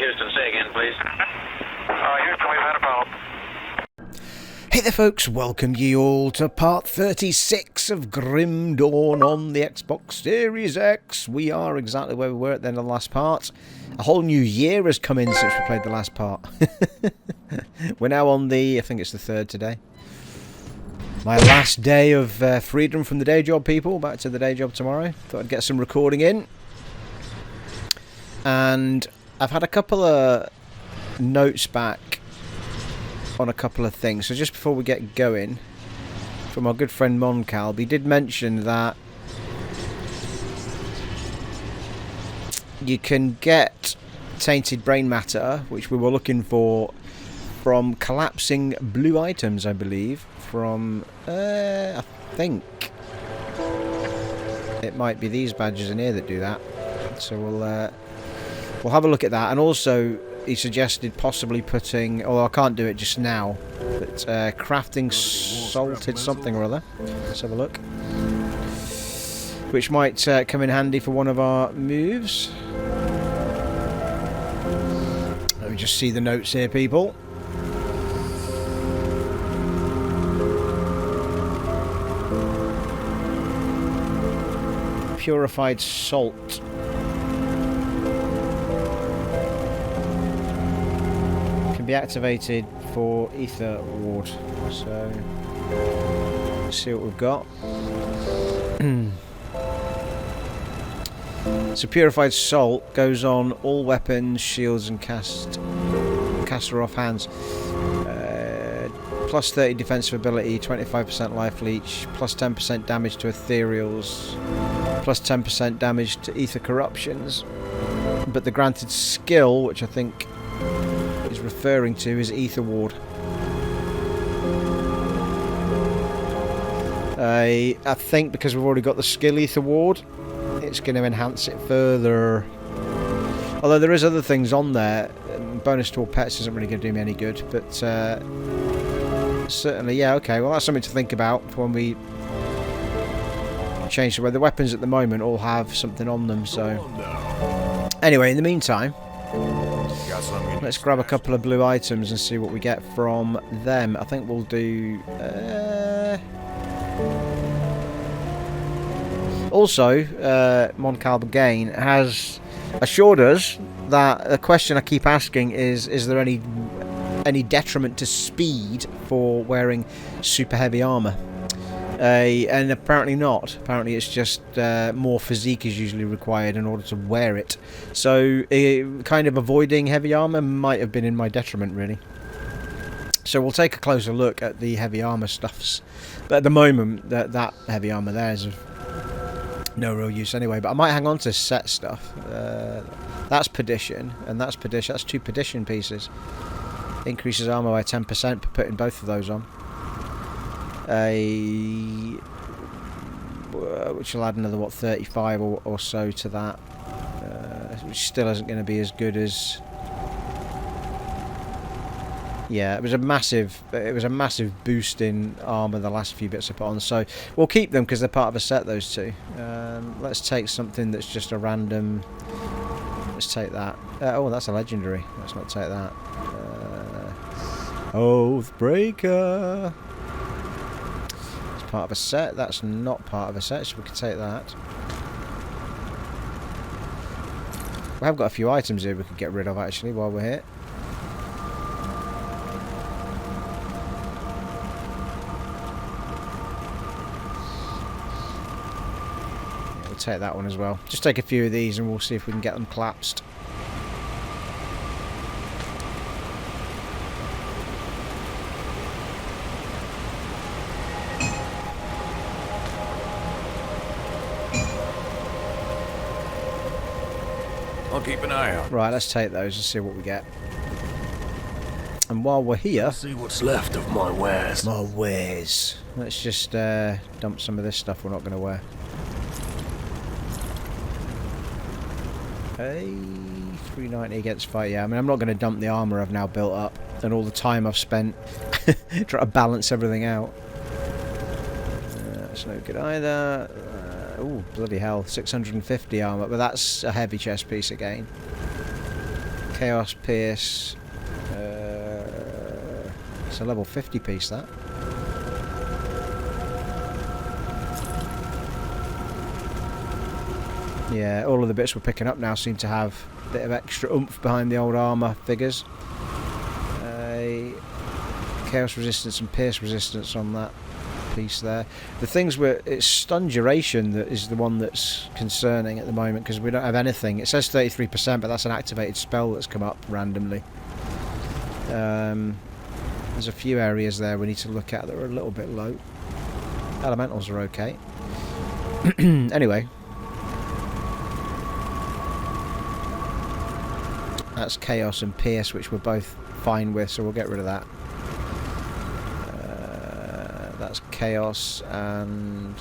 Houston, say again, please. Houston, we've had a problem. Hey there folks, welcome ye all to part 36 of Grim Dawn on the Xbox Series X. We are exactly where we were at the end of the last part. A whole new year has come in since we played the last part. We're now on the, I think it's the 3rd today. My last day of freedom from the day job, people. Back to the day job tomorrow. Thought I'd get some recording in. And I've had a couple of notes back on a couple of things. So just before we get going, from our good friend Moncalb, he did mention that you can get tainted brain matter, which we were looking for, from collapsing blue items, I believe. From, I think it might be these badges in here that do that. So we'll have a look at that. And also, he suggested possibly putting, although I can't do it just now, but crafting salted something or other. Let's have a look. Which might come in handy for one of our moves. Let me just see the notes here, people. Purified salt. Be activated for ether ward. So let's see what we've got. So purified salt goes on all weapons, shields and caster off hands. Plus 30 defensive ability, 25% life leech, plus 10% damage to ethereals, plus 10% damage to ether corruptions. But the granted skill, which I think is referring to, is ether ward. I think because we've already got the skill ether ward, it's going to enhance it further. Although there is other things on there. Bonus to all pets isn't really going to do me any good, but certainly, yeah, okay, well that's something to think about for when we change the way. The weapons at the moment all have something on them, so anyway, in the meantime, let's grab a couple of blue items and see what we get from them. I think we'll do... Also, Moncalb again has assured us that the question I keep asking is there any detriment to speed for wearing super heavy armour? And apparently not. Apparently it's just more physique is usually required in order to wear it. So kind of avoiding heavy armour might have been in my detriment, really. So we'll take a closer look at the heavy armour stuffs. But at the moment, that heavy armour there is of no real use anyway. But I might hang on to set stuff. That's Perdition, and that's Perdition. That's 2 Perdition pieces. Increases armour by 10% for putting both of those on. Which will add another, what, 35 or so to that, which still isn't going to be as good as... Yeah, it was a massive boost in armour, the last few bits I put on, so we'll keep them because they're part of a set, those two. Let's take something that's just a random... Let's take that. Oh, that's a legendary. Let's not take that. Oathbreaker. Part of a set. That's not part of a set, so we can take that. We have got a few items here we could get rid of actually while we're here. Yeah, we'll take that one as well. Just take a few of these and we'll see if we can get them collapsed. I'll keep an eye out. Right, let's take those and see what we get. And while we're here... See what's left of my wares. My wares. Let's just dump some of this stuff we're not going to wear. Hey, 390 against fight. Yeah, I mean, I'm not going to dump the armour I've now built up and all the time I've spent trying to balance everything out. That's no good either. Oh, bloody hell, 650 armour, but that's a heavy chest piece again. Chaos Pierce. It's a level 50 piece, that. Yeah, all of the bits we're picking up now seem to have a bit of extra oomph behind the old armour figures. Chaos resistance and pierce resistance on that piece there. The things where it's stun duration that is the one that's concerning at the moment, because we don't have anything. It says 33%, but that's an activated spell that's come up randomly. There's a few areas there we need to look at that are a little bit low. Elementals are okay. Anyway. That's Chaos and Pierce, which we're both fine with, so we'll get rid of that. That's Chaos and...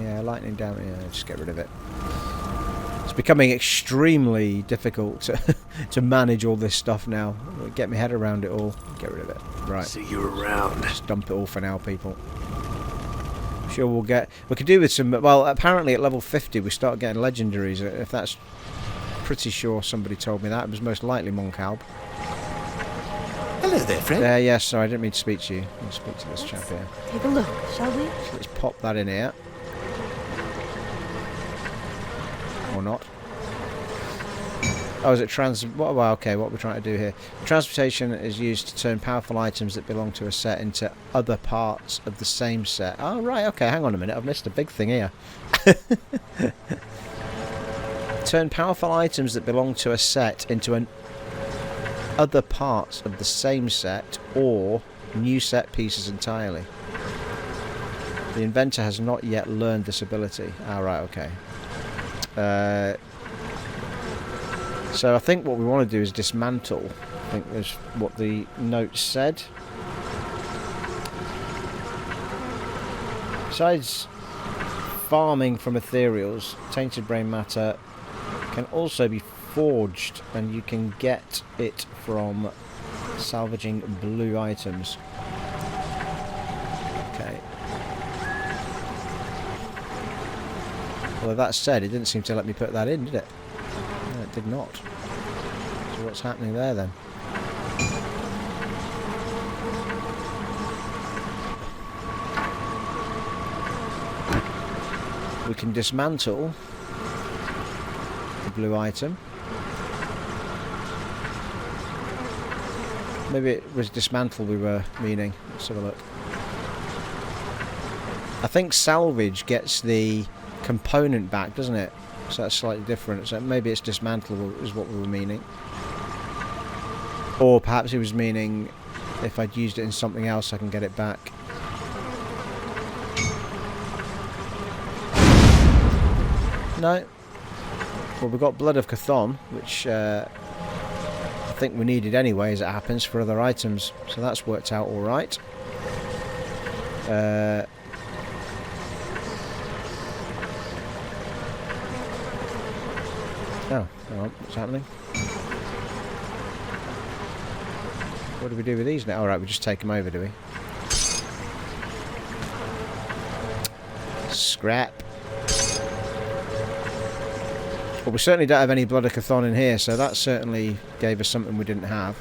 yeah, lightning damage. Yeah, just get rid of it. It's becoming extremely difficult to manage all this stuff now. Get my head around it all. Get rid of it. Right. See you around. Just dump it all for now, people. Sure, we could do with some. Well, apparently at level 50 we start getting legendaries. If that's, pretty sure somebody told me that. It was most likely Moncalb. Hello there, friend. Yes, sorry, I didn't mean to speak to you. I'll speak to this chap here. Take a look, shall we? So let's pop that in here. Or not. Oh, is it well, okay, what we're trying to do here. Transportation is used to turn powerful items that belong to a set into other parts of the same set. Oh, right, okay, hang on a minute. I've missed a big thing here. Turn powerful items that belong to a set into other parts of the same set or new set pieces entirely. The inventor has not yet learned this ability. Ah, right, okay. So I think what we want to do is dismantle. I think that's what the note said. Besides farming from ethereals, tainted brain matter can also be forged, and you can get it from salvaging blue items. Okay. Well, that said, it didn't seem to let me put that in, did it? No, it did not. So what's happening there then? We can dismantle the blue item. Maybe it was dismantle we were meaning. Let's have a look. I think salvage gets the component back, doesn't it? So that's slightly different. So maybe it's dismantle is what we were meaning. Or perhaps it was meaning if I'd used it in something else I can get it back. No. Well, we've got Blood of Chthon, which I think we needed anyway, as it happens, for other items. So that's worked out alright. Oh, hang on, what's happening? What do we do with these now? Alright, we just take them over, do we? Scrap. Well, we certainly don't have any Blood of Chthon in here, so that certainly gave us something we didn't have.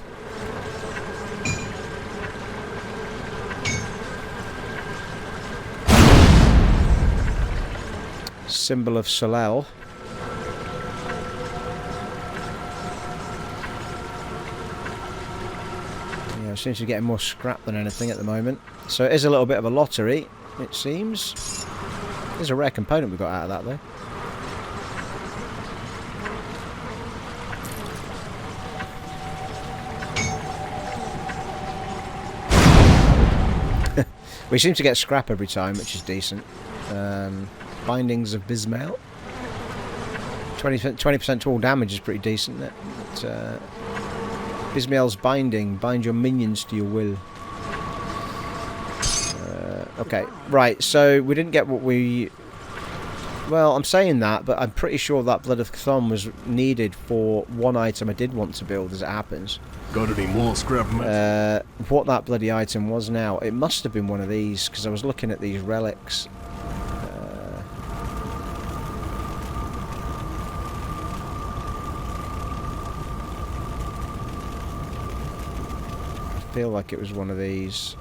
Symbol of Solel. Yeah, seems to be getting more scrap than anything at the moment. So it is a little bit of a lottery, it seems. There's a rare component we got out of that, though. We seem to get scrap every time, which is decent. Bindings of Bismail. 20% to all damage is pretty decent, isn't it? But, Bismail's binding. Bind your minions to your will. Okay, right, so we didn't get what we... Well, I'm saying that, but I'm pretty sure that Blood of Chthon was needed for one item I did want to build, as it happens. Got any more scrap, mate? What that bloody item was now, it must have been one of these, because I was looking at these relics. feel like it was one of these.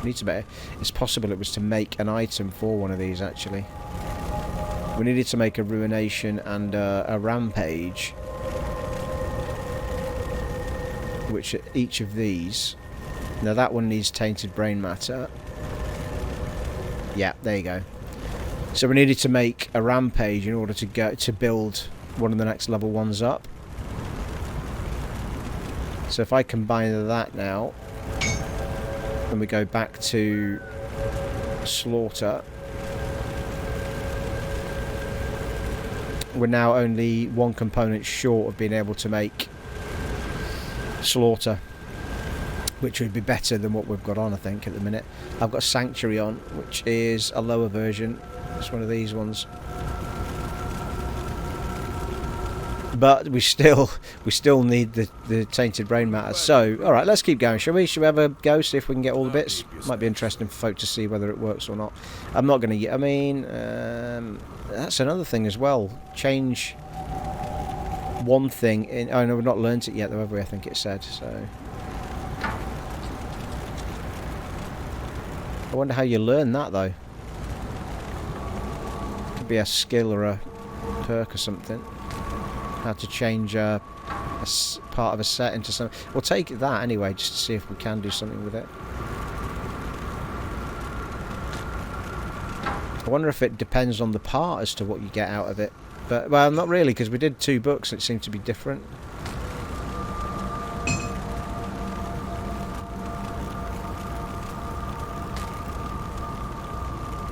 Need to make. It's possible it was to make an item for one of these. Actually, we needed to make a ruination and a rampage, which each of these. Now that one needs tainted brain matter. Yeah, there you go. So we needed to make a rampage in order to build one of the next level ones up. So if I combine that now, and we go back to slaughter, we're now only one component short of being able to make slaughter, which would be better than what we've got on, I think, at the minute. I've got Sanctuary on, which is a lower version. It's one of these ones. But we still need the tainted brain matter. So, alright, let's keep going, shall we? Shall we have a go, see if we can get all the bits? Might be interesting for folk to see whether it works or not. I'm not going to... I mean, that's another thing as well. Change one thing in... Oh, no, we've not learnt it yet, though, have we? I think it said, so... I wonder how you learn that, though. Could be a skill or a perk or something. How to change a part of a set into something. We'll take that anyway, just to see if we can do something with it. I wonder if it depends on the part as to what you get out of it. But, well, not really, because we did 2 books and it seemed to be different.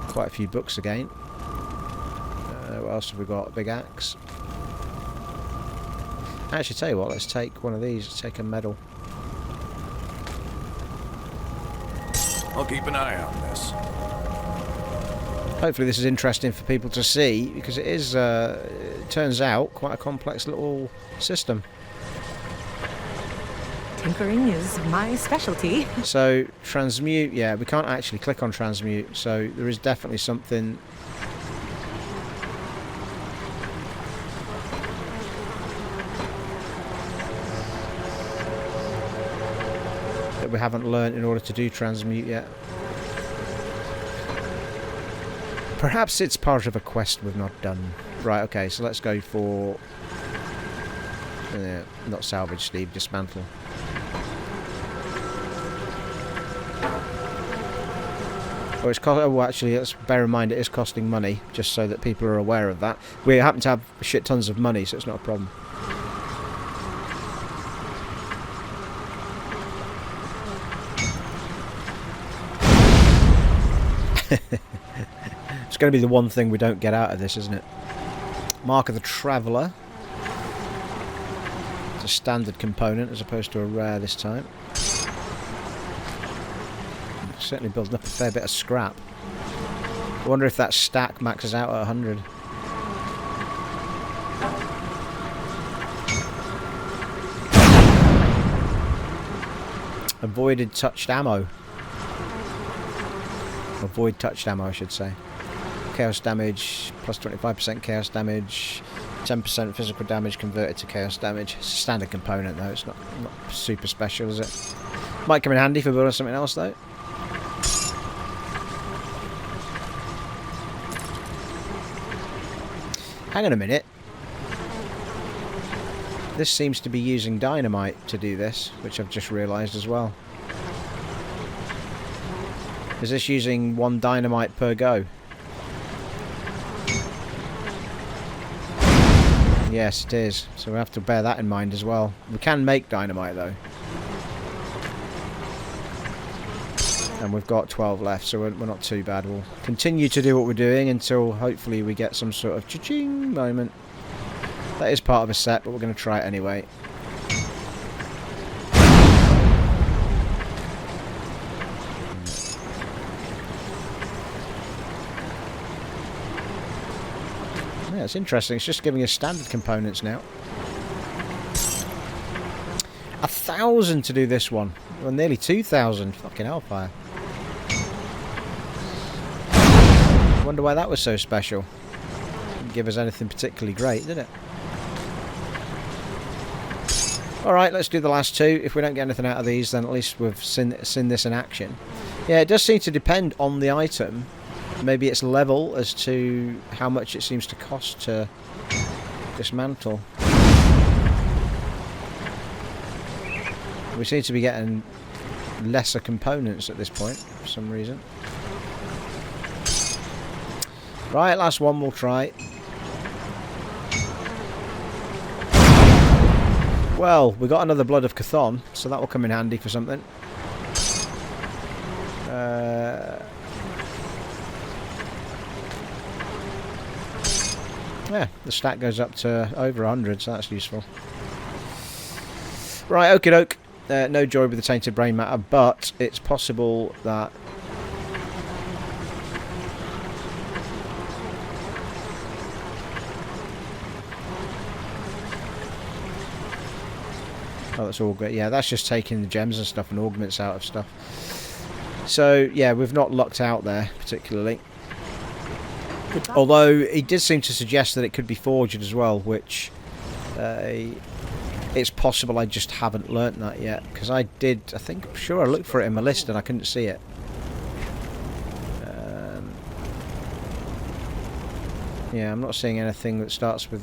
Quite a few books again. What else have we got? Big axe. Actually, tell you what, let's take one of these. Let's take a medal. I'll keep an eye on this. Hopefully this is interesting for people to see, because it is, it turns out, quite a complex little system. Tinkering is my specialty. So, transmute, yeah, we can't actually click on transmute, so there is definitely something... that we haven't learnt in order to do transmute yet. Perhaps it's part of a quest we've not done. Right, okay, so let's go for... not salvage, Steve, dismantle. Oh, it's actually, let's bear in mind it is costing money, just so that people are aware of that. We happen to have shit tons of money, so it's not a problem. It's going to be the one thing we don't get out of this, isn't it? Mark of the Traveller. It's a standard component as opposed to a rare this time. Certainly building up a fair bit of scrap. I wonder if that stack maxes out at 100. Avoided touched ammo. Avoid touched ammo, I should say. Chaos damage, plus 25% chaos damage, 10% physical damage converted to chaos damage. It's a standard component though, it's not super special, is it? Might come in handy for building something else though. Hang on a minute. This seems to be using dynamite to do this, which I've just realised as well. Is this using 1 dynamite per go? Yes, it is. So we have to bear that in mind as well. We can make dynamite though. And we've got 12 left, so we're not too bad. We'll continue to do what we're doing until hopefully we get some sort of cha-ching moment. That is part of a set, but we're going to try it anyway. Yeah, it's interesting. It's just giving us standard components now. 1,000 to do this one. Well, nearly 2,000. Fucking hellfire. Wonder why that was so special. Didn't give us anything particularly great, did it? Alright, let's do the last two. If we don't get anything out of these, then at least we've seen this in action. Yeah, it does seem to depend on the item. Maybe its level as to how much it seems to cost to dismantle. We seem to be getting lesser components at this point, for some reason. Right, last one we'll try. Well, we got another Blood of Chthon, so that will come in handy for something. Yeah, the stat goes up to over 100, so that's useful. Right, okie doke. No joy with the tainted brain matter, but it's possible that... Oh, that's all good. Yeah, that's just taking the gems and stuff and augments out of stuff. So, yeah, we've not lucked out there, particularly. Although, he did seem to suggest that it could be forged as well, which... it's possible I just haven't learnt that yet. Because I looked for it in my list and I couldn't see it. Yeah, I'm not seeing anything that starts with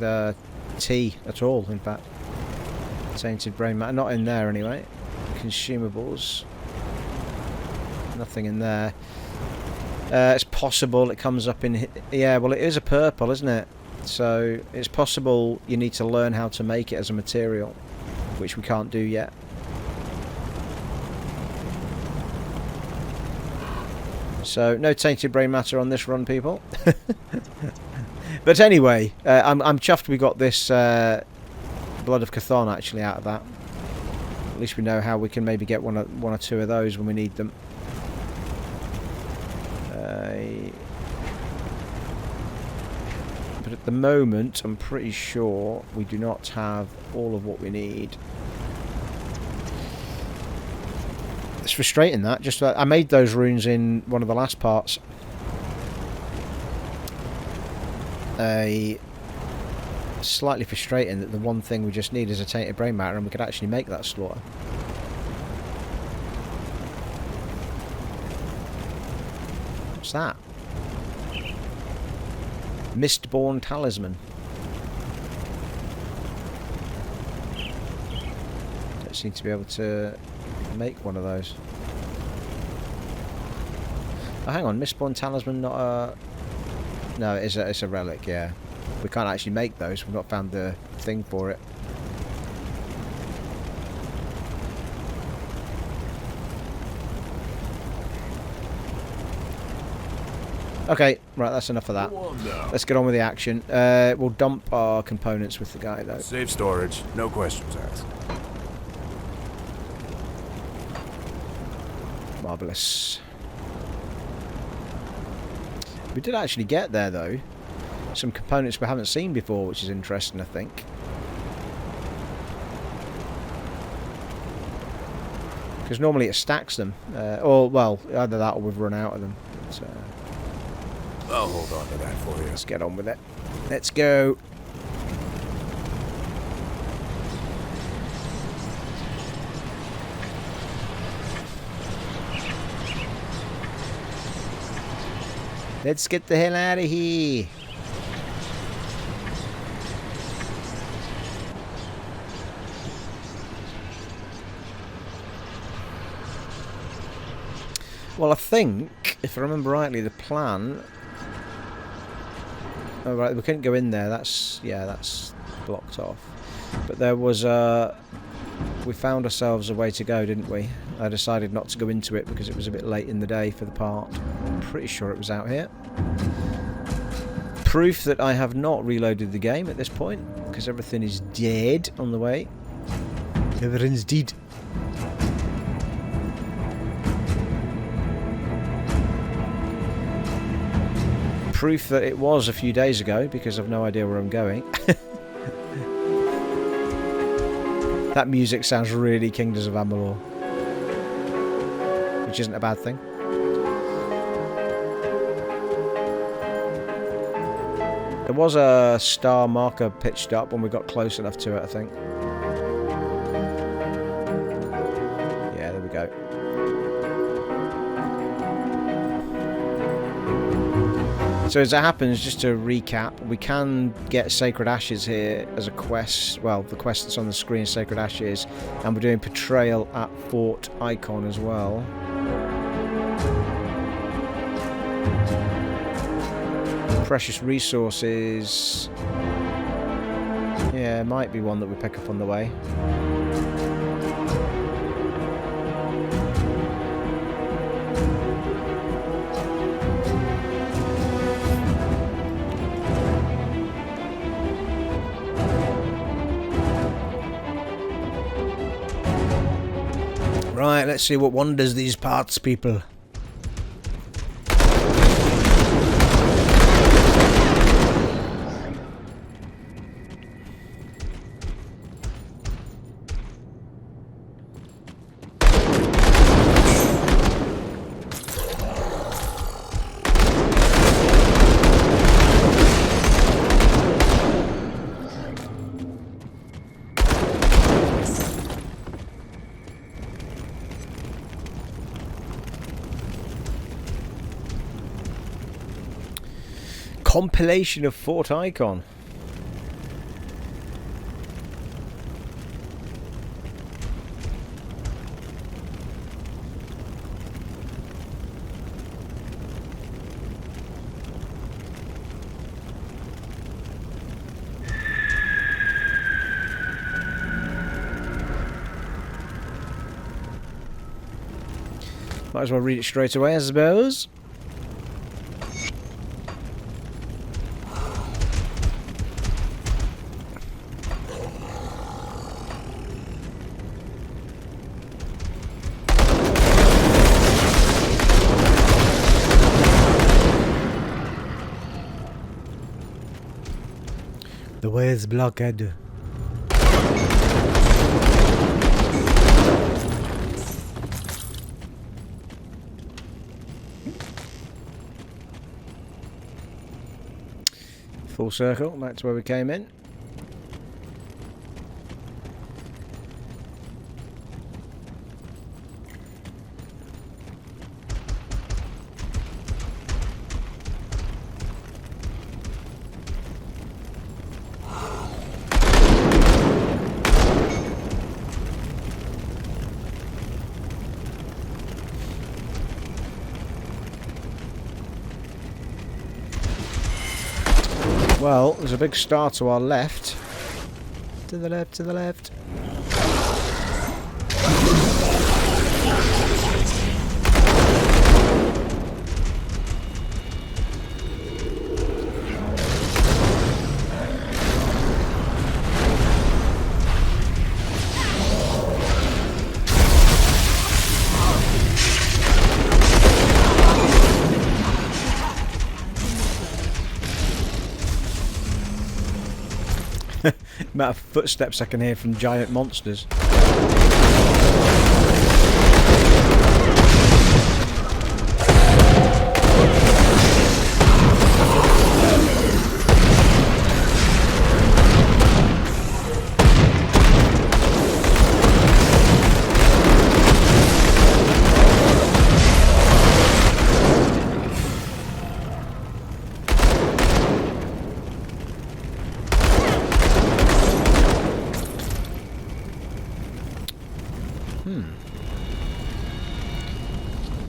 T at all, in fact. Tainted brain matter, not in there anyway. Consumables, nothing in there. It's possible it comes up in... Yeah, well, it is a purple, isn't it? So it's possible you need to learn how to make it as a material, which we can't do yet. So no tainted brain matter on this run, people. But anyway, I'm chuffed we got this Blood of Chthon actually out of that. At least we know how we can maybe get one or two of those when we need them. But at the moment, I'm pretty sure we do not have all of what we need. It's frustrating that. Just I made those runes in one of the last parts. Slightly frustrating that the one thing we just need is a tainted brain matter, and we could actually make that slaughter. What's that? Mistborn talisman. Don't seem to be able to make one of those. Oh, hang on, Mistborn talisman, not a... No, it's a relic, yeah. We can't actually make those. We've not found the thing for it. Okay, right, that's enough of that. Let's get on with the action. We'll dump our components with the guy, though. Safe storage, no questions asked. Marvellous. We did actually get there, though. Some components we haven't seen before, which is interesting, I think. Because normally it stacks them. Or, well, either that or we've run out of them. But, I'll hold on to that for you. let's get on with it. Let's go. Let's get the hell out of here. Well, I think, if I remember rightly, the plan... Oh, right, we couldn't go in there. That's blocked off. But there was a... We found ourselves a way to go, didn't we? I decided not to go into it because it was a bit late in the day for the part. I'm pretty sure it was out here. Proof that I have not reloaded the game at this point, because everything is dead on the way. Everything's dead. Proof that it was a few days ago, because I've no idea where I'm going. That music sounds really Kingdoms of Amalur, which isn't a bad thing. There was a star marker pitched up when we got close enough to it, I think. So as it happens, just to recap, we can get Sacred Ashes here as a quest. Well, the quest that's on the screen is Sacred Ashes, and we're doing Betrayal at Fort Ikon as well. Precious resources. Yeah, might be one that we pick up on the way. Right, let's see what wonders these parts, people. Compilation of Fort Ikon. Might as well read it straight away, I suppose. The way is blocked. Full circle, back to where we came in. Well, there's a big star to our left. To the left, to the left. Amount of footsteps I can hear from giant monsters.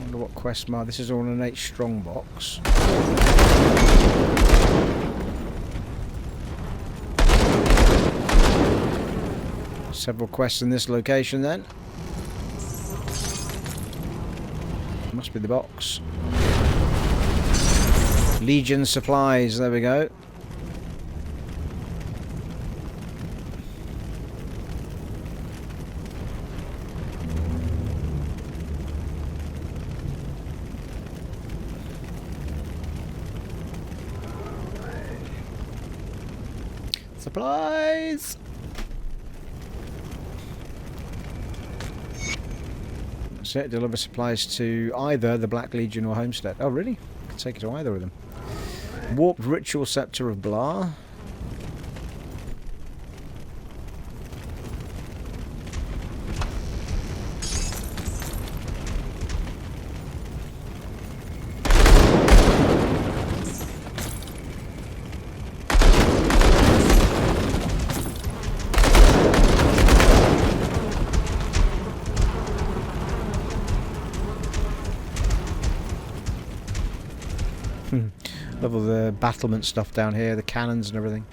Wonder what quest mark. This is all in an 8 strong box. Several quests in this location then. Must be the box. Legion supplies, there we go. Supplies! That's it, deliver supplies to either the Black Legion or Homestead. Oh really? I can take it to either of them. Warped Ritual Scepter of Blah. Love all the battlement stuff down here, the cannons and everything.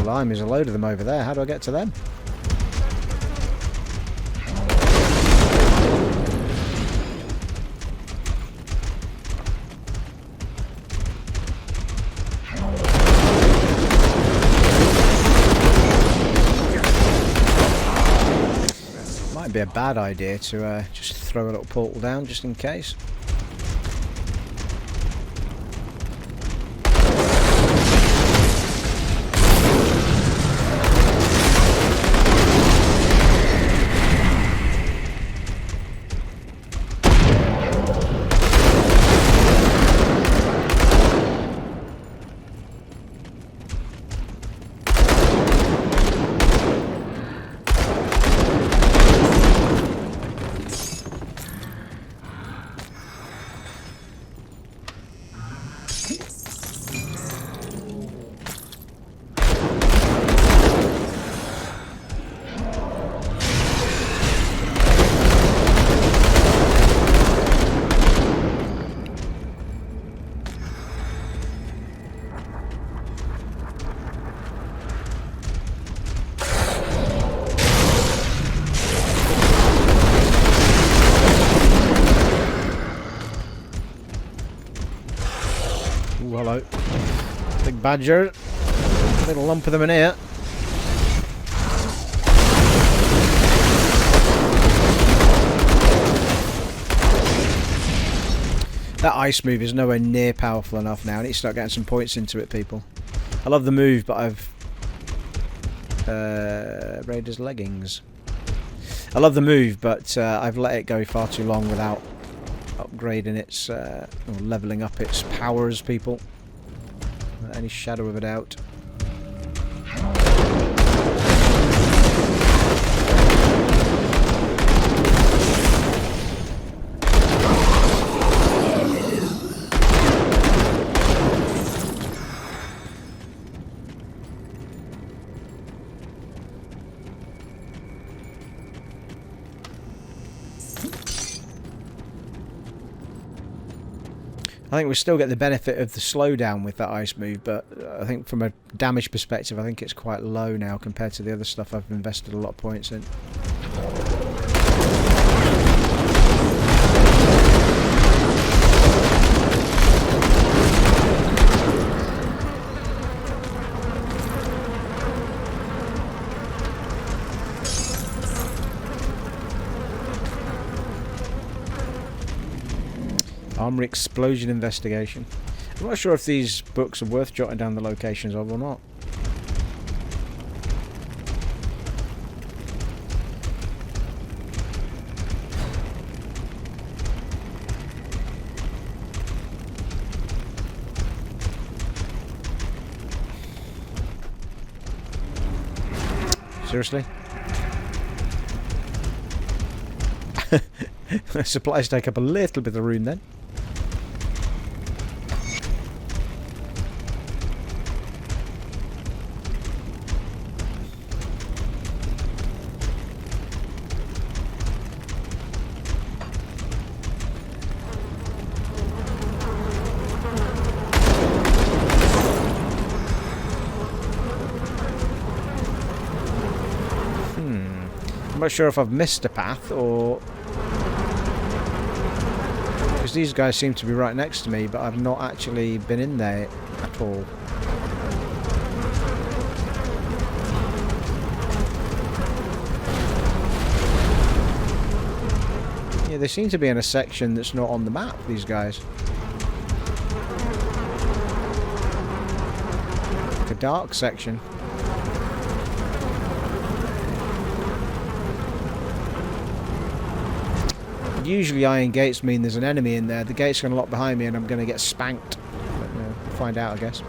Blimey, there's a load of them over there. How do I get to them? Might be a bad idea to just throw a little portal down just in case. Ooh, hello. Big badger. Little lump of them in here. That ice move is nowhere near powerful enough now. I need to start getting some points into it, people. I love the move, but I've... Raiders leggings. I love the move, but I've let it go far too long without upgrading its... or levelling up its powers, people. Without any shadow of a doubt. I think we still get the benefit of the slowdown with that ice move, but I think from a damage perspective, I think it's quite low now compared to the other stuff I've invested a lot of points in. Armory explosion investigation. I'm not sure if these books are worth jotting down the locations of or not. Seriously? Supplies take up a little bit of room then. I'm not sure if I've missed a path or... because these guys seem to be right next to me, but I've not actually been in there at all. Yeah, they seem to be in a section that's not on the map, these guys. Like a dark section. Usually iron gates mean there's an enemy in there. The gate's going to lock behind me and I'm going to get spanked. But, we'll find out, I guess.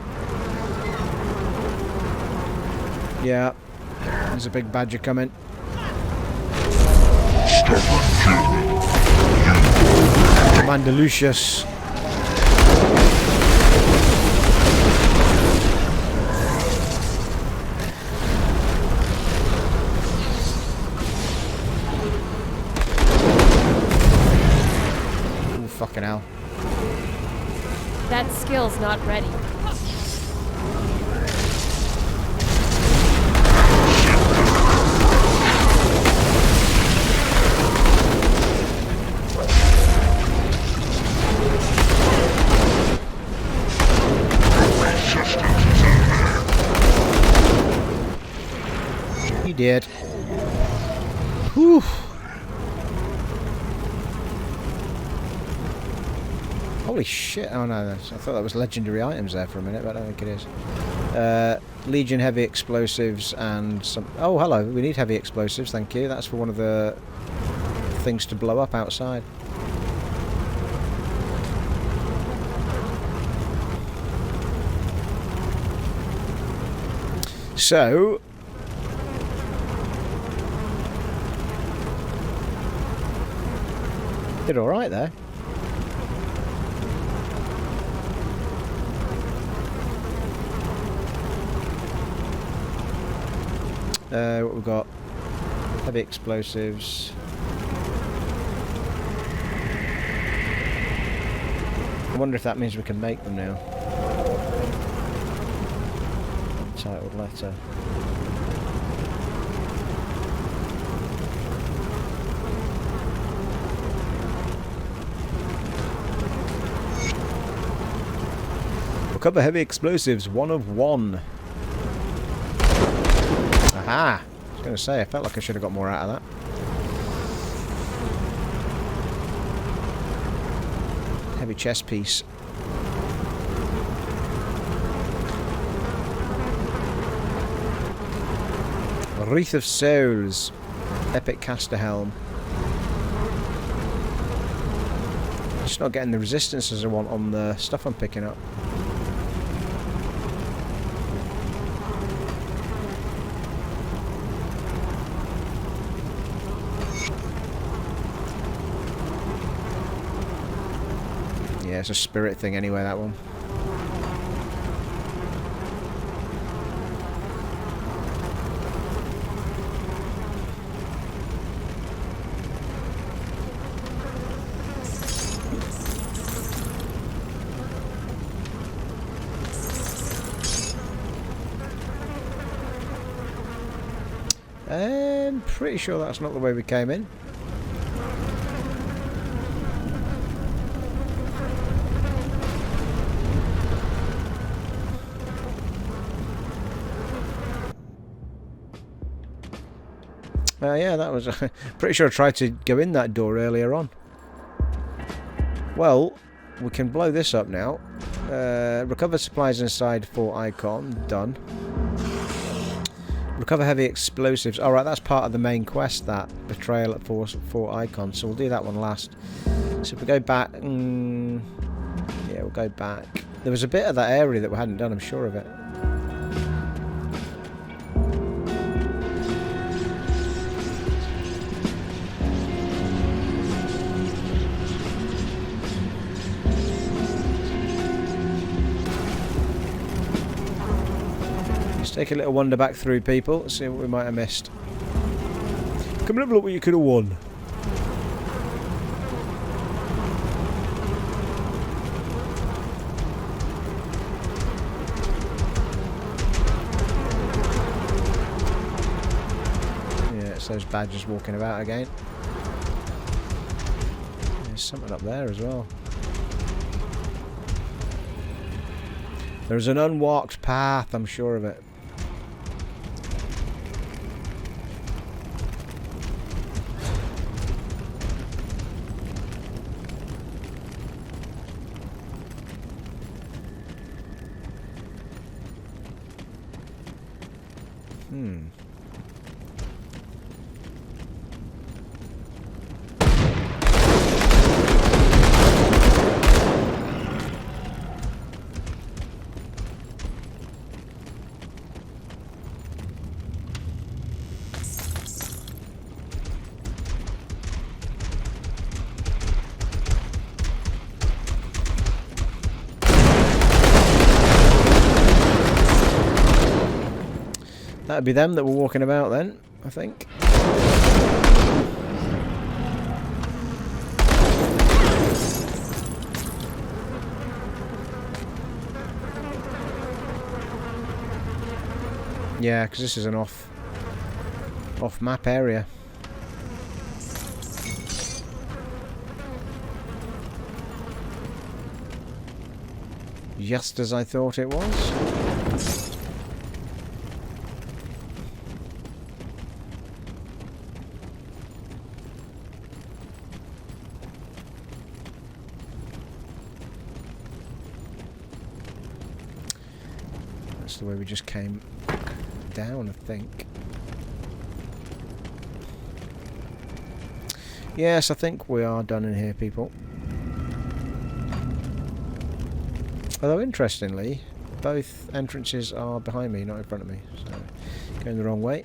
Yeah. There's a big badger coming. Commander Lucius. fucking hell. That skill's not ready. He did. Whew. Holy shit. Oh no, I thought that was legendary items there for a minute, but I don't think it is. Legion heavy explosives and some... Oh, hello. We need heavy explosives, thank you. That's for one of the things to blow up outside. So... did alright there. What we've got? Heavy explosives. I wonder if that means we can make them now. Untitled letter. Recover heavy explosives, 1 of 1. Aha! I was going to say, I felt like I should have got more out of that. Heavy chest piece. Wreath of Souls. Epic caster helm. Just not getting the resistances I want on the stuff I'm picking up. Yeah, it's a spirit thing anyway, that one. I'm pretty sure that's not the way we came in. Yeah, that was... pretty sure I tried to go in that door earlier on. Well, we can blow this up now. Recover supplies inside for Ikon. Done. Recover heavy explosives. Alright, that's part of the main quest, that. Betrayal at for Ikon. So we'll do that one last. So if we go back... yeah, we'll go back. There was a bit of that area that we hadn't done, I'm sure of it. Take a little wander back through, people. See what we might have missed. Come and have a look what you could have won. Yeah, it's those badgers walking about again. There's something up there as well. There's an unwalked path, I'm sure of it. That'd be them that were walking about then, I think. Yeah, because this is an off map area. Just as I thought it was. That's the way we just came down, I think. Yes, I think we are done in here, people. Although, interestingly, both entrances are behind me, not in front of me. So, going the wrong way.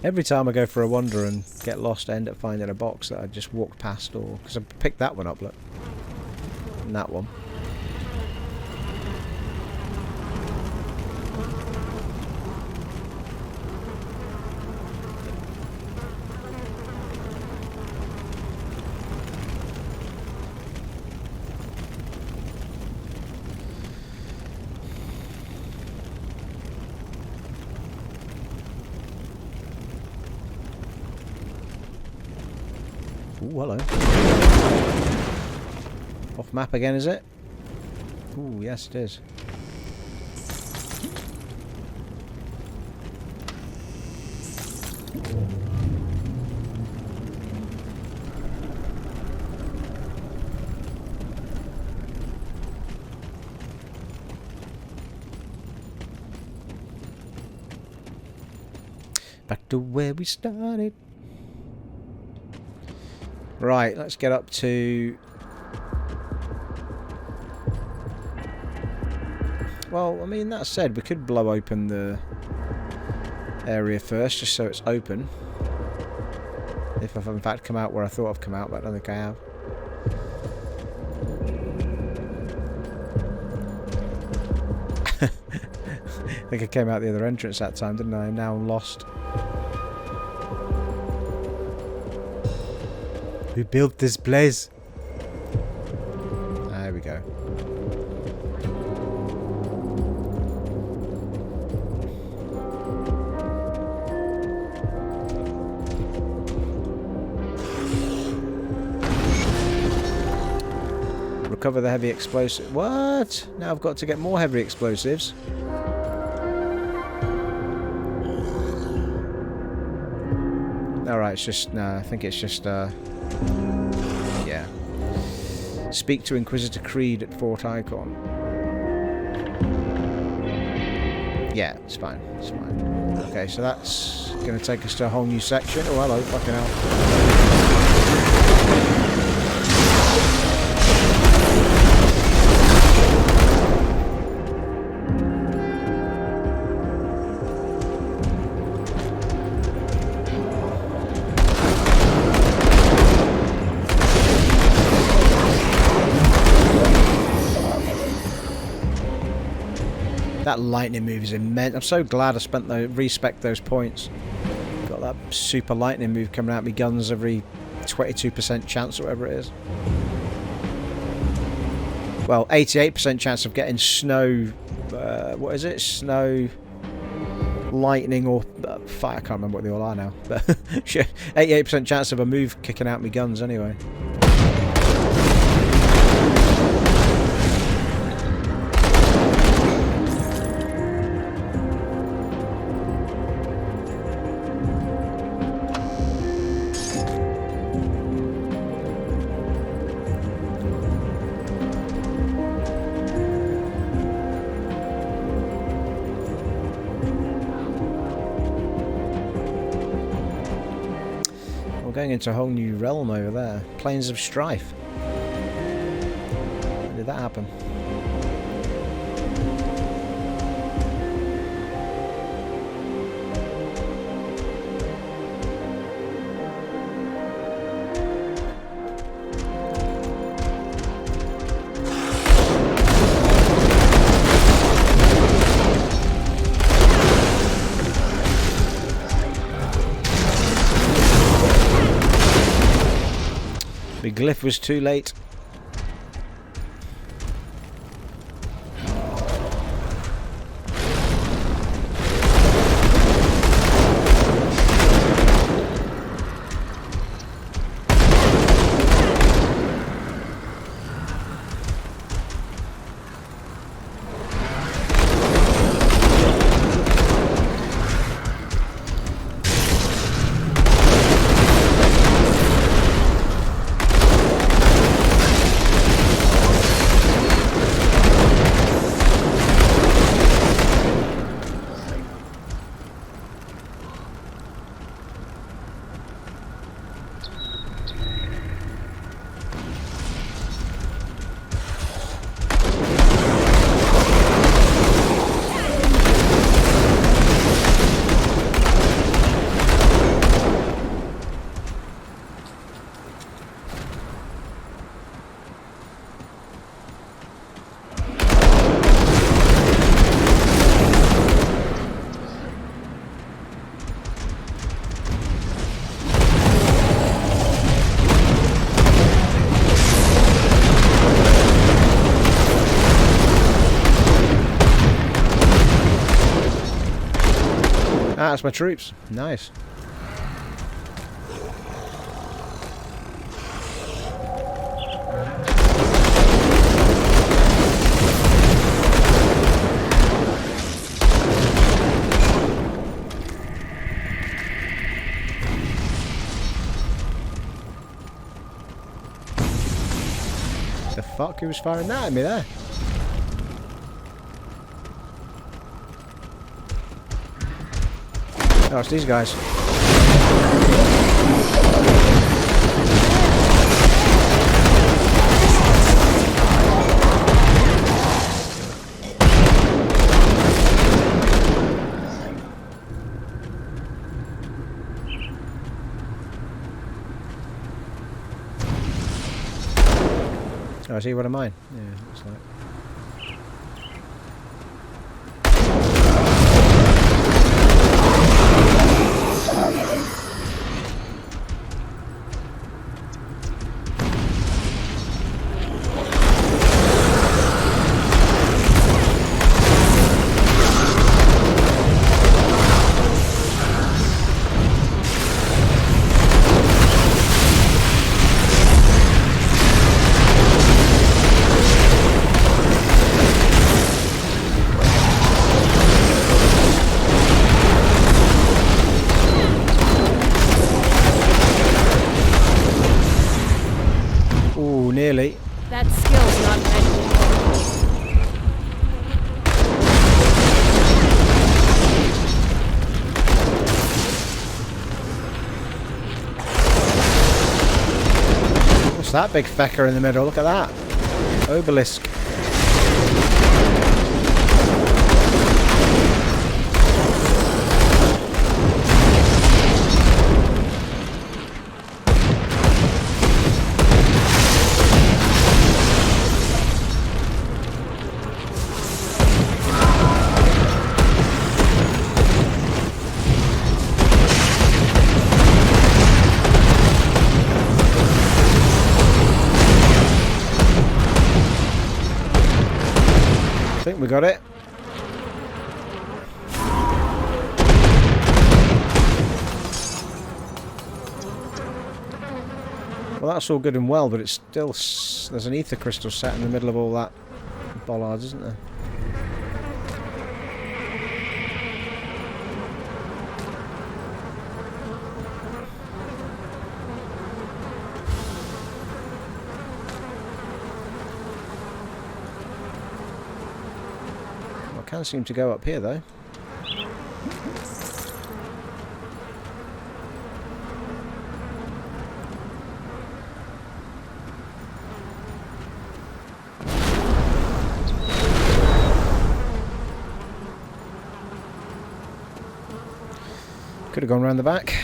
Every time I go for a wander and get lost, I end up finding a box that I just walked past, or because I picked that one up, look. And that one. Ooh, hello. Off map again, is it? Ooh, yes it is. Back to where we started. Right, let's get up to... Well, I mean, that said, we could blow open the area first, just so it's open. If I've in fact come out where I thought I've come out, but I don't think I have. I think I came out the other entrance that time, didn't I? Now I'm lost. Who built this place? There we go. Recover the heavy explosive. What? Now I've got to get more heavy explosives. Alright, it's just... No, I think it's just... yeah. Speak to Inquisitor Creed at Fort Ikon. Yeah, it's fine. It's fine. Okay, so that's going to take us to a whole new section. Oh, hello. Fucking hell. That lightning move is immense. I'm so glad I spent respec those points. Got that super lightning move coming out of my guns every 22% chance or whatever it is. Well, 88% chance of getting snow. What is it? Snow, lightning, or fire. I can't remember what they all are now. But 88% chance of a move kicking out my guns anyway. Going into a whole new realm over there. Plains of Strife. When did that happen? The glyph was too late. Ah, that's my troops. Nice. The fuck? Who was firing that at me there? Oh, it's these guys. Oh, I see one of mine. Yeah, looks like. Nearly. That skill's not meant. What's that big fecker in the middle? Look at that. Obelisk. I think we got it. Well, that's all good and well, but it's still there's an ether crystal set in the middle of all that bollards, isn't there? Can't seem to go up here though. Could have gone round the back.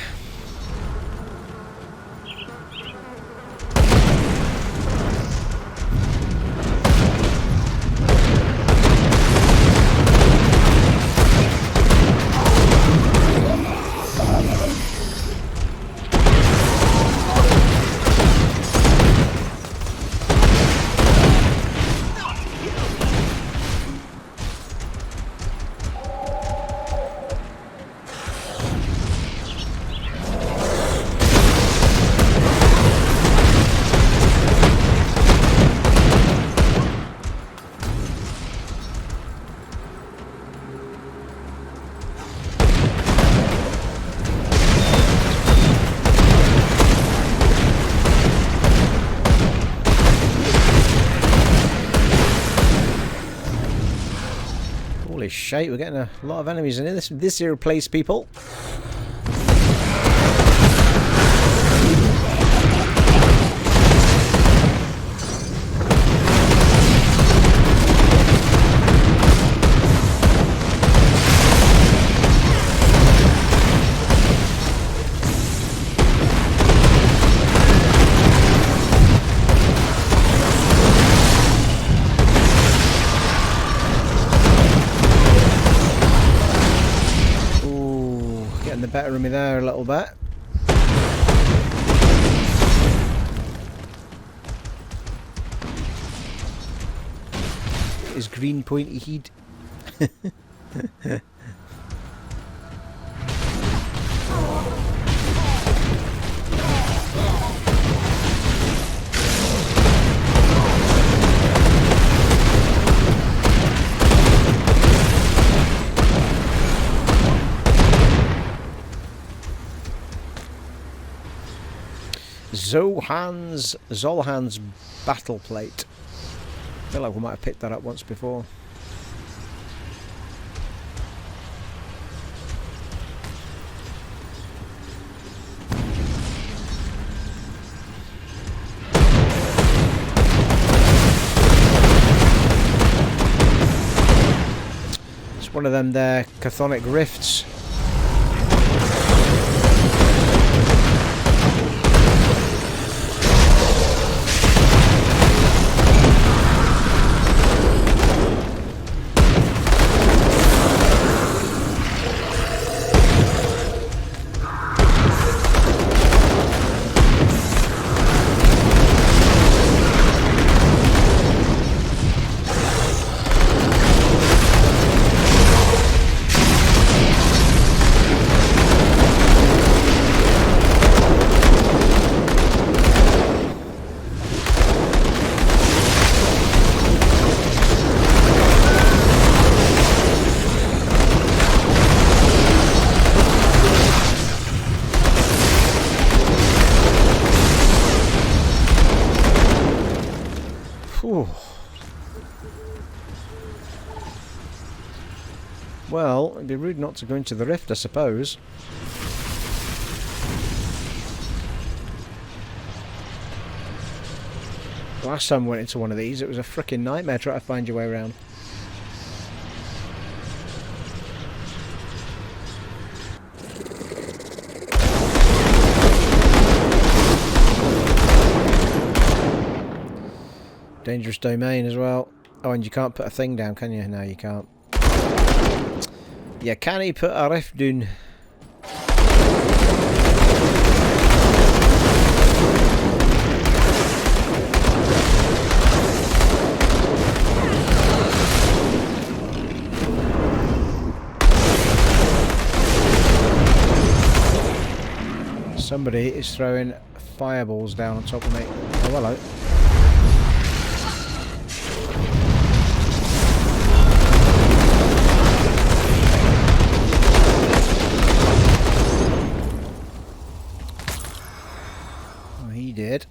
shite, we're getting a lot of enemies in this here place, people. Better of me there a little bit. His green pointy heat. Zolhan's battle plate. I feel like we might have picked that up once before. It's one of them there chthonic rifts. Well, it'd be rude not to go into the rift, I suppose. Last time we went into one of these, it was a frickin' nightmare trying to find your way around. Dangerous domain as well. Oh, and you can't put a thing down, can you? No, you can't. Yeah, can he put a rift down? Somebody is throwing fireballs down on top of me. Oh, hello. He did.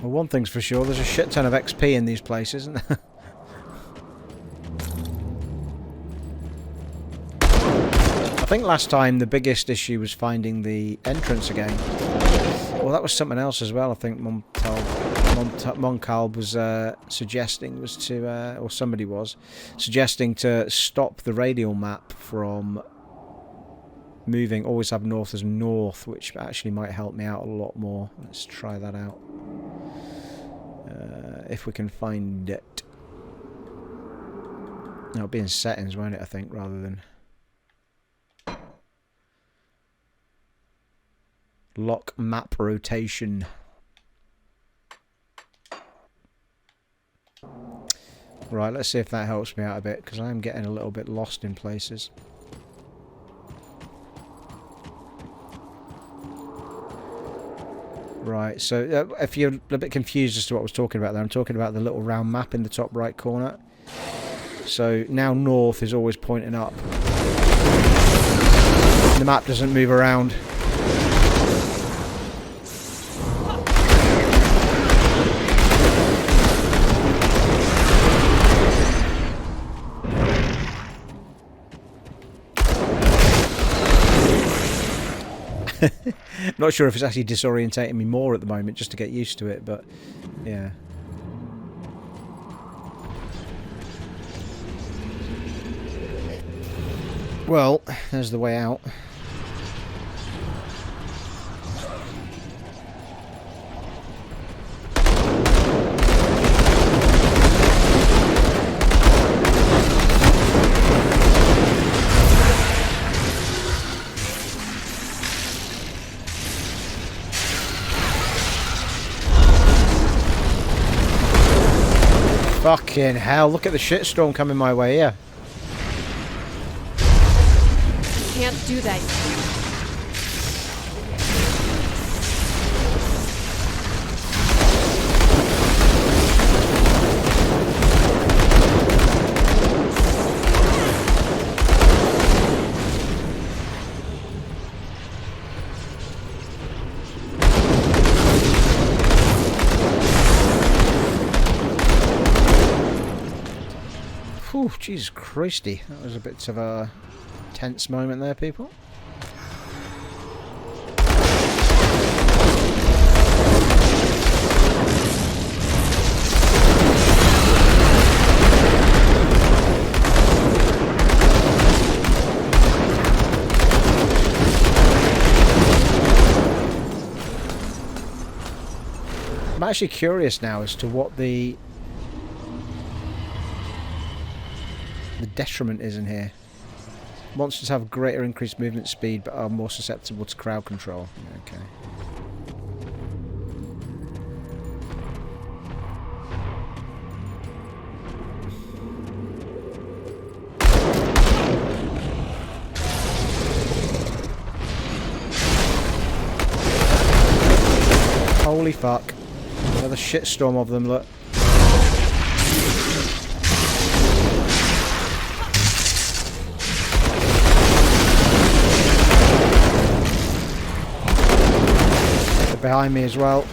Well, one thing's for sure, there's a shit ton of XP in these places, isn't there? I think last time the biggest issue was finding the entrance again. Well, that was something else as well, I think Moncalb was suggesting was to, or somebody was, suggesting to stop the radial map from moving, always have north as north, which actually might help me out a lot more. Let's try that out. If we can find it. It'll be in settings, won't it, I think, rather than lock map rotation. Right, let's see if that helps me out a bit, because I am getting a little bit lost in places. Right, so if you're a bit confused as to what I was talking about there, I'm talking about the little round map in the top right corner. So now north is always pointing up. The map doesn't move around. Not sure if it's actually disorientating me more at the moment, just to get used to it, but yeah. Well, there's the way out. Fucking hell, look at the shitstorm coming my way here. Can't do that. Whew, Jesus Christy, that was a bit of a tense moment there, people. I'm actually curious now as to what the detriment is in here. Monsters have greater increased movement speed but are more susceptible to crowd control. Okay. Holy fuck. Another shitstorm of them, look. Behind me as well.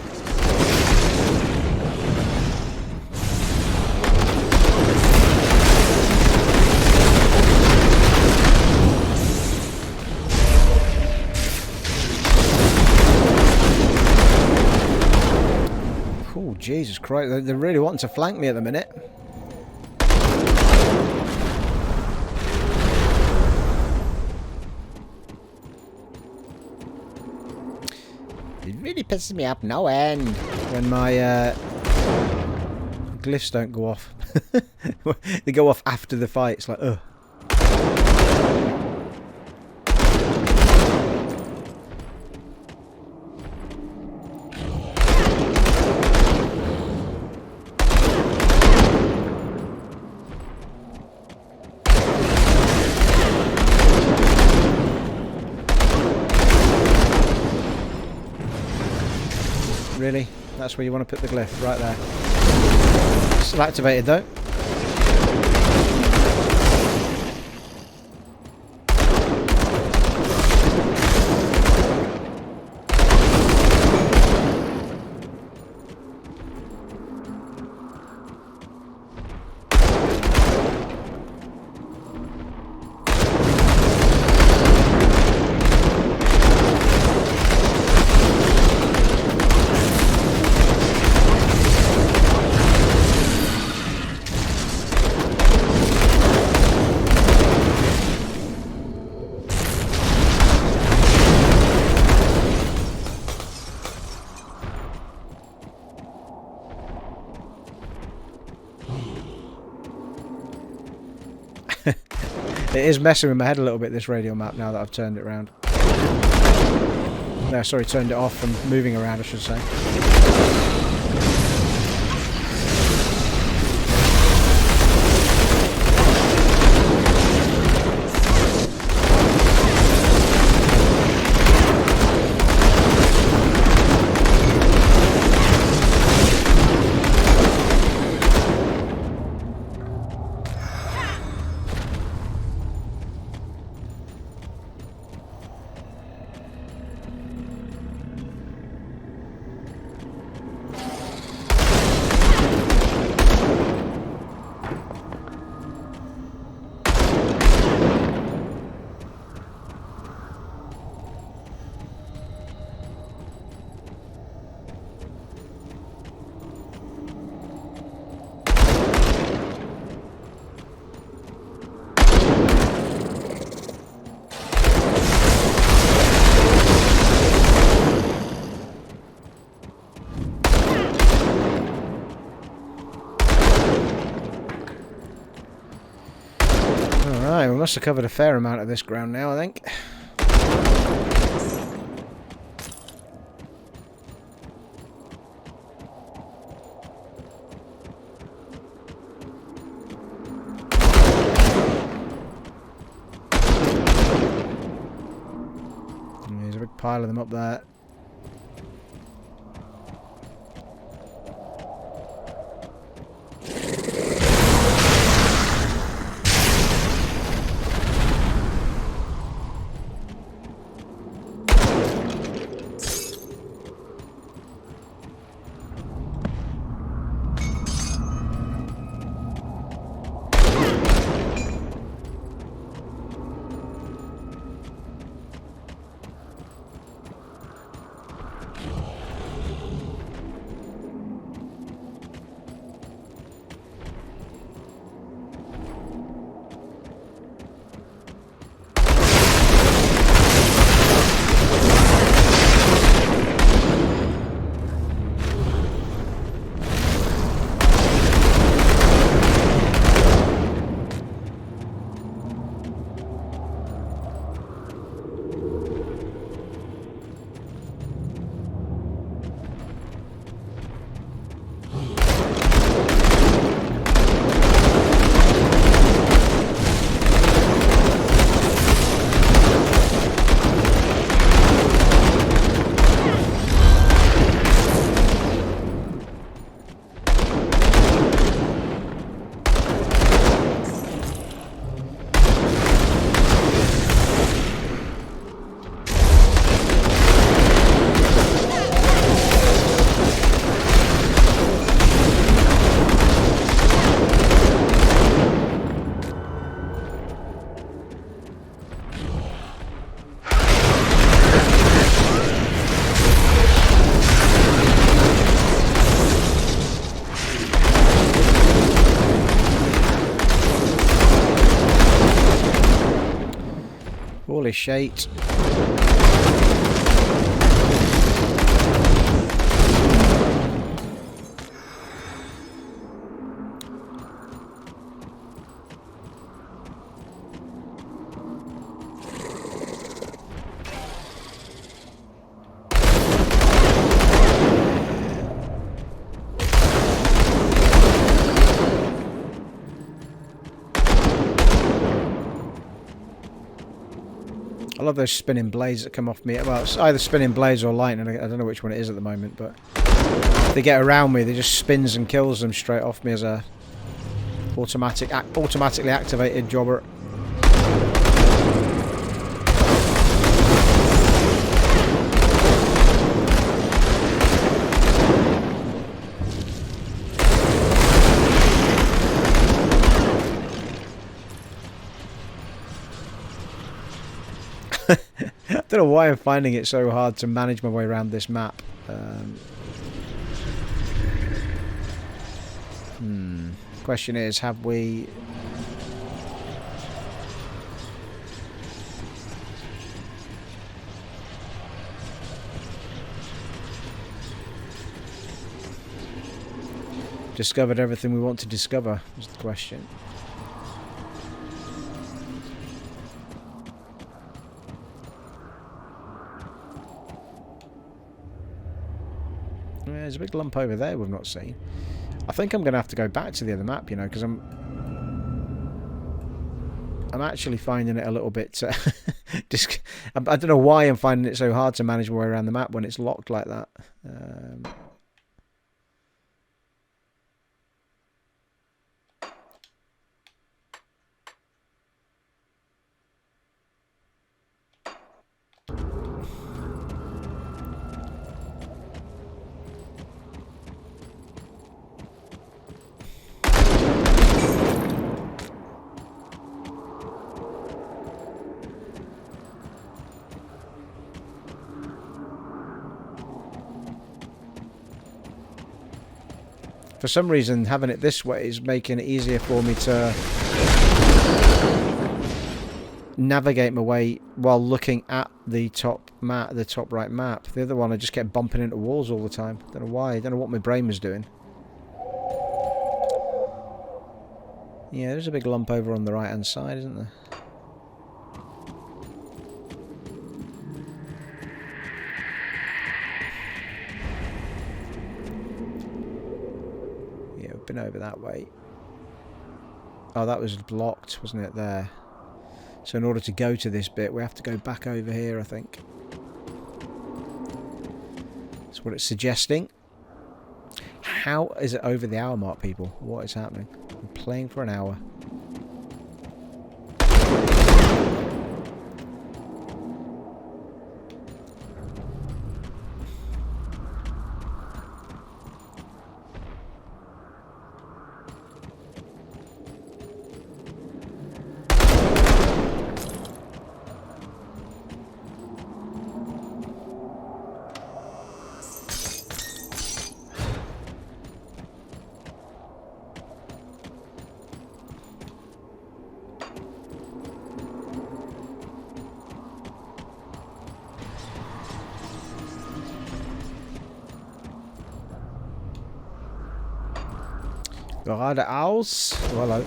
Oh, Jesus Christ, they're really wanting to flank me at the minute. It really pisses me off no end when my glyphs don't go off. They go off after the fight. It's like, ugh. Really? That's where you want to put the glyph, right there. Still activated though. It is messing with my head a little bit, this radio map, now that I've turned it around. No, sorry, turned it off from moving around, I should say. must have covered a fair amount of this ground now, I think. There's a big pile of them up there. Holy shit. I love those spinning blades that come off me. Well, it's either spinning blades or lightning. I don't know which one it is at the moment, but if they get around me, they just spins and kills them straight off me as a automatically activated jobber. I don't know why I'm finding it so hard to manage my way around this map. Question is, have we... discovered everything we want to discover, is the question. There's a big lump over there we've not seen. I think I'm going to have to go back to the other map, you know, because I'm actually finding it a little bit... I don't know why I'm finding it so hard to manage my way around the map when it's locked like that. For some reason, having it this way is making it easier for me to navigate my way while looking at the top map, the top right map. The other one, I just kept bumping into walls all the time. Don't know why. Don't know what my brain was doing. Yeah, there's a big lump over on the right-hand side, isn't there? been over that way. Oh, that was blocked, wasn't it, there? So in order to go to this bit, we have to go back over here, I think. That's what it's suggesting. How is it over the hour mark, people? What is happening? I'm playing for an hour. Geradeaus. Oh, hello.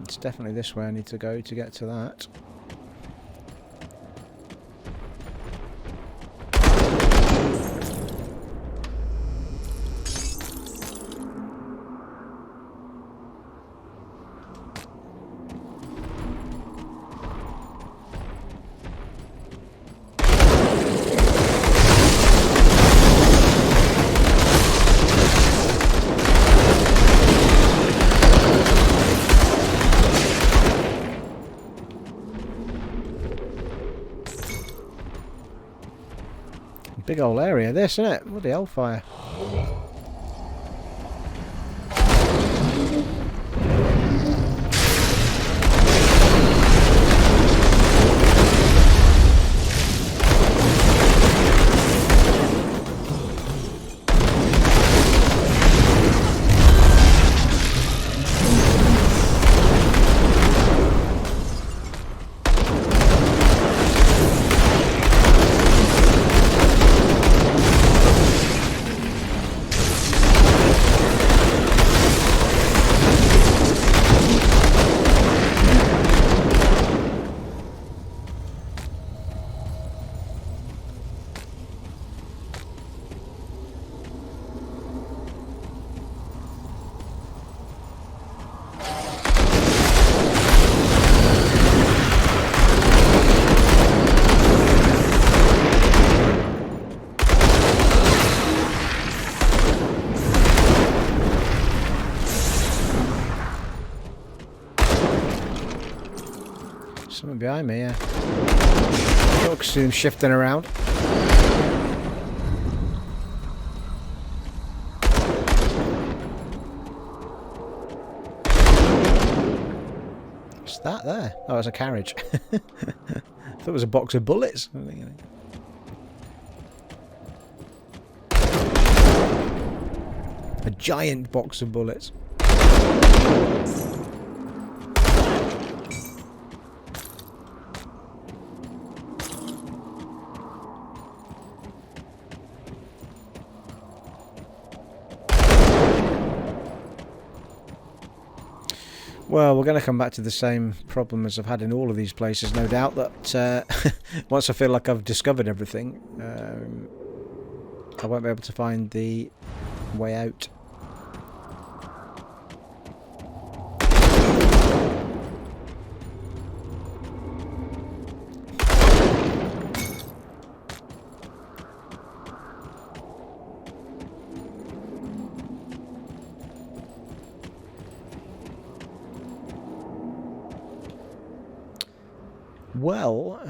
It's definitely this way I need to go to get to that. Big old area this, isn't it? Bloody hellfire. Someone behind me, yeah. Look, see him shifting around. What's that there? Oh, it's a carriage. I thought it was a box of bullets. A giant box of bullets. Well, we're going to come back to the same problem as I've had in all of these places, no doubt, that once I feel like I've discovered everything, I won't be able to find the way out. Well,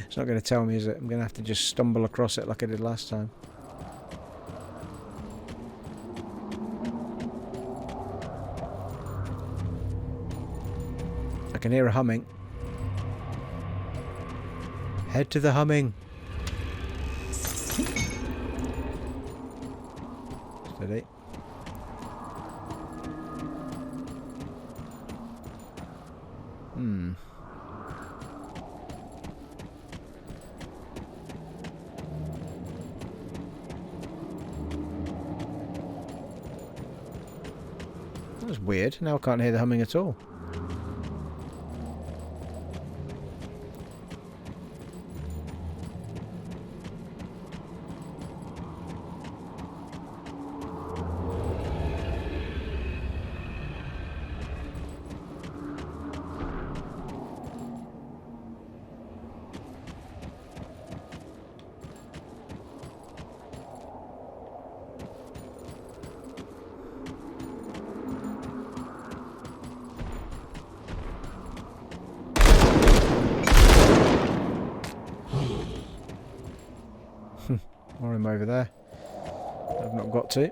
it's not going to tell me, is it? I'm going to have to just stumble across it like I did last time. I can hear a humming. Head to the humming. Steady. That's weird. Now I can't hear the humming at all. Or him over there. I've not got to.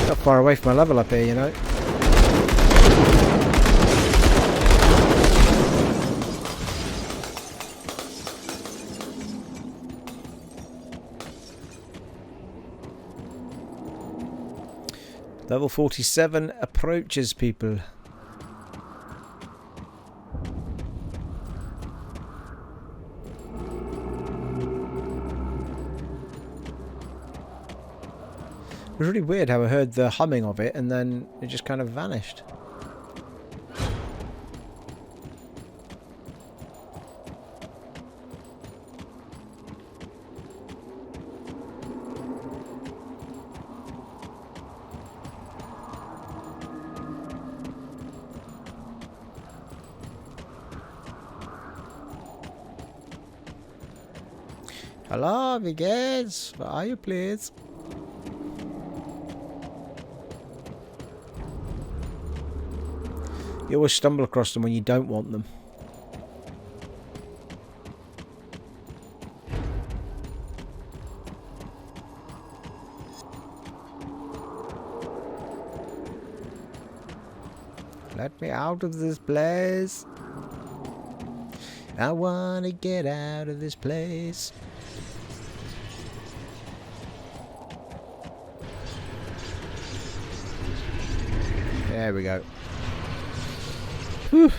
Not far away from my level up here, you know. Level 47 approaches, people. It was really weird how I heard the humming of it and then it just kind of vanished. Hello, Miguel. Where are you, please? You always stumble across them when you don't want them. Let me out of this place. I want to get out of this place. There we go. Whew.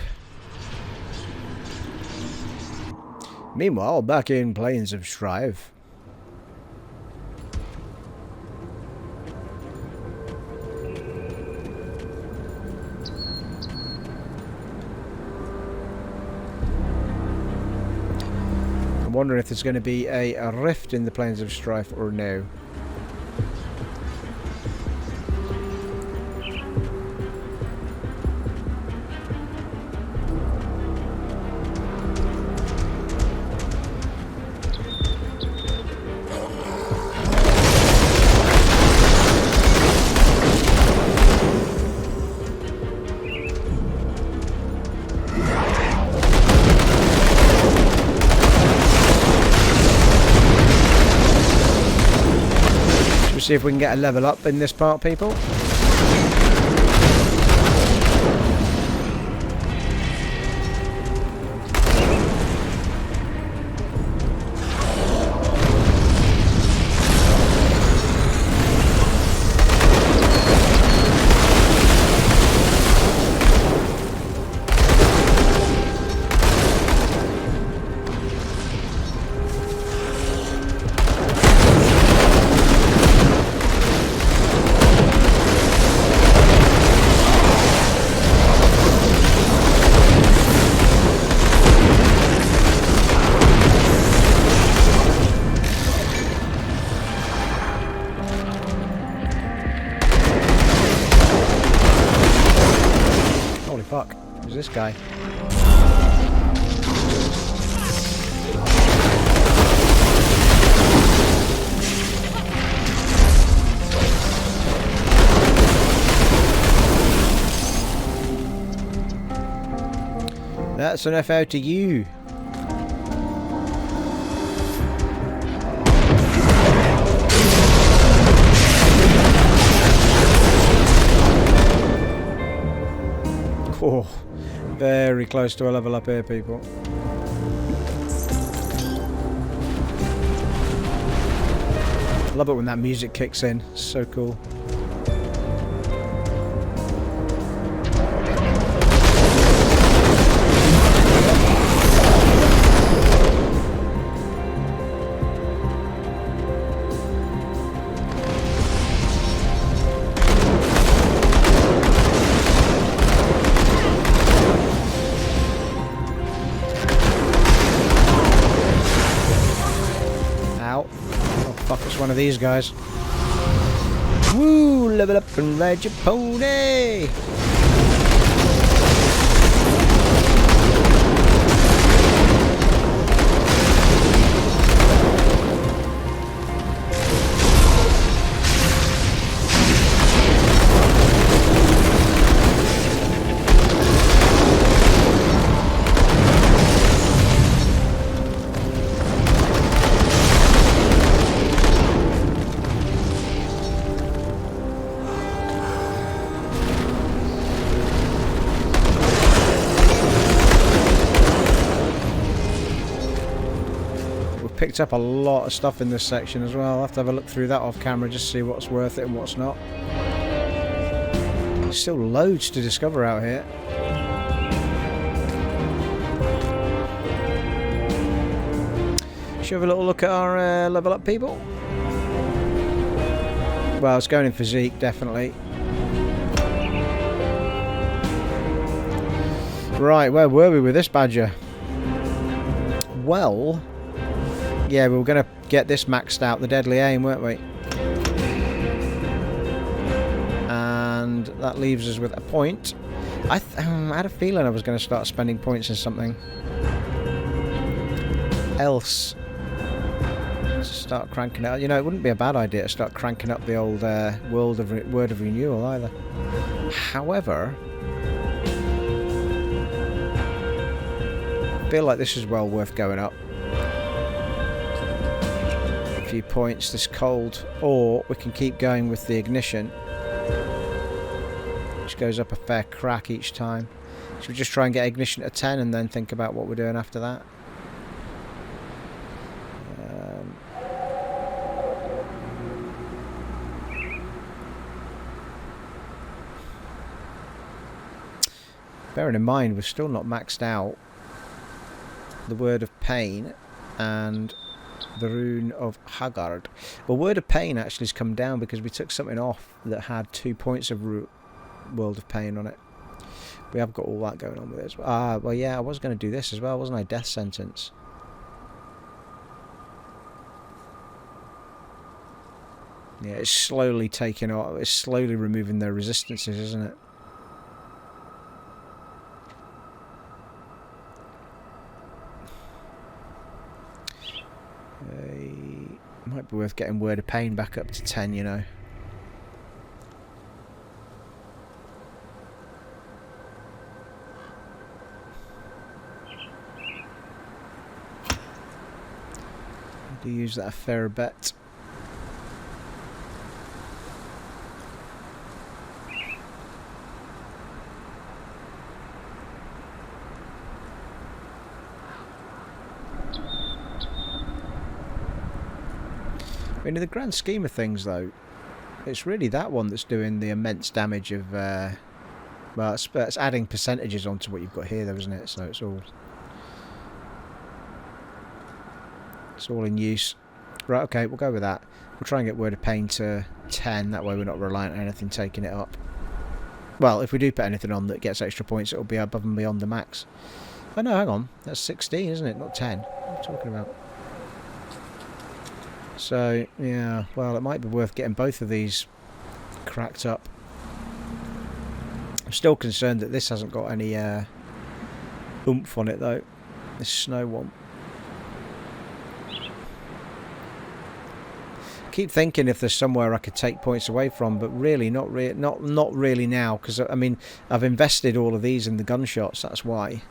Meanwhile, back in Plains of Strife. I'm wondering if there's going to be a rift in the Plains of Strife or no. See if we can get a level up in this part, people. Fuck, who's this guy? That's enough out to you. Oh, very close to a level up here, people. Love it when that music kicks in. So cool. One of these guys. Woo! Level up and ride your pony! Picked up a lot of stuff in this section as well. I'll have to have a look through that off camera just to see what's worth it and what's not. There's still loads to discover out here. Should we have a little look at our level up people? Well, it's going in physique, definitely. Right, where were we with this badger? Well... yeah, we were going to get this maxed out, the deadly aim, weren't we? And that leaves us with a point. I had a feeling I was going to start spending points in something else. Start cranking it up. You know, it wouldn't be a bad idea to start cranking up the old word of renewal either. However, I feel like this is well worth going up. Few points this cold, or we can keep going with the ignition, which goes up a fair crack each time. Should we just try and get ignition at 10 and then think about what we're doing after that? Bearing in mind we're still not maxed out the Word of Pain and the Rune of Haggard. Well, Word of Pain actually has come down because we took something off that had 2 points of World of Pain on it. We have got all that going on with it as well. Well, yeah, I was going to do this as well, wasn't I? Death Sentence. Yeah, it's slowly taking off. It's slowly removing their resistances, isn't it? Might be worth getting Word of Pain back up to 10, you know. I do use that a fair bit. In the grand scheme of things, though, it's really that one that's doing the immense damage of... well, it's adding percentages onto what you've got here, though, isn't it? So it's all in use. Right, okay, we'll go with that. We'll try and get Word of Pain to 10. That way we're not reliant on anything taking it up. Well, if we do put anything on that gets extra points, it'll be above and beyond the max. Oh, no, hang on. That's 16, isn't it? Not 10. What are you talking about? So, yeah, well, it might be worth getting both of these cracked up. I'm still concerned that this hasn't got any oomph on it, though. This snow one. Keep thinking if there's somewhere I could take points away from, but really not really now, because I mean I've invested all of these in the gunshots. That's why,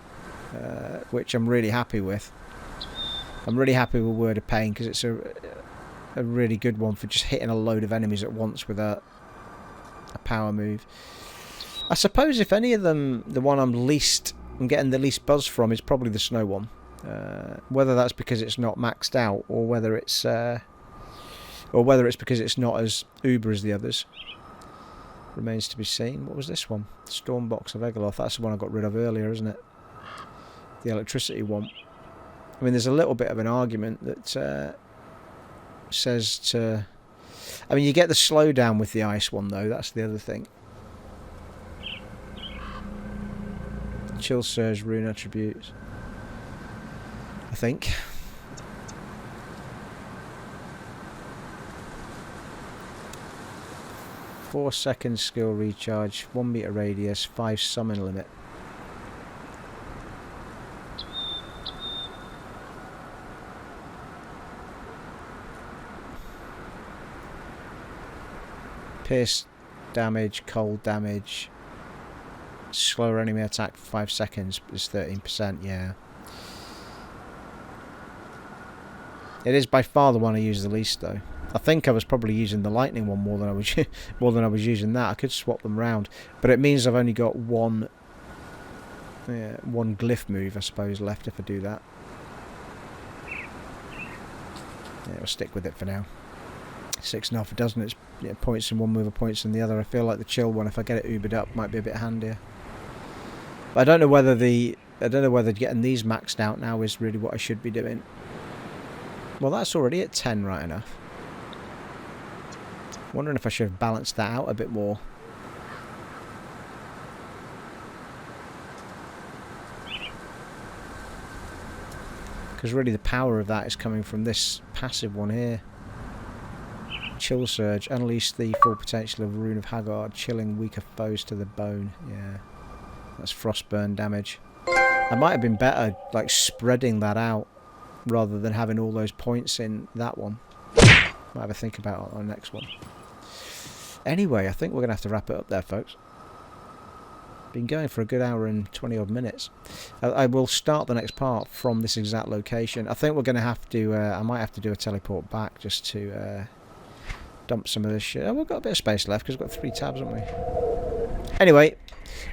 which I'm really happy with. I'm really happy with Word of Pain because it's a really good one for just hitting a load of enemies at once with a power move. I suppose if any of them, the one I'm getting the least buzz from is probably the snow one. Whether that's because it's not maxed out or whether it's Or whether it's because it's not as uber as the others remains to be seen. What was this one? Stormbox of Egoloth. That's the one I got rid of earlier, isn't it? The electricity one. I mean, there's a little bit of an argument that says to... I mean, you get the slowdown with the ice one, though. That's the other thing. Chill Surge rune attributes. I think. Four seconds skill recharge, 1 meter radius, 5 summon limit. Pierce damage, cold damage, slower enemy attack for 5 seconds is 13%, yeah. It is by far the one I use the least, though. I think I was probably using the lightning one more than I was using that. I could swap them round, but it means I've only got one glyph move, I suppose, left if I do that. Yeah, we'll stick with it for now. 6.5 a dozen. It's points in one move or points in the other. I feel like the chill one, if I get it ubered up, might be a bit handier. But I don't know whether getting these maxed out now is really what I should be doing. Well, that's already at 10 right enough. Wondering if I should have balanced that out a bit more. Because really the power of that is coming from this passive one here. Chill Surge. Unleash the full potential of Rune of Haggard, chilling weaker foes to the bone. Yeah. That's Frostburn damage. I might have been better like spreading that out rather than having all those points in that one. Might have a think about it on the next one. Anyway, I think we're going to have to wrap it up there, folks. Been going for a good hour and 20 odd minutes. I will start the next part from this exact location. I think we're going to have to, I might have to do a teleport back just to dump some of this shit. Oh, we've got a bit of space left because we've got 3 tabs, haven't we? Anyway,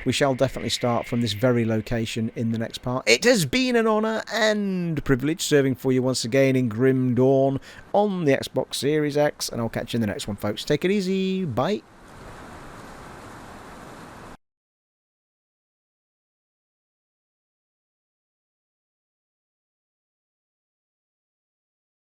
we shall definitely start from this very location in the next part. It has been an honour and privilege serving for you once again in Grim Dawn on the Xbox Series X, and I'll catch you in the next one, folks. Take it easy. Bye.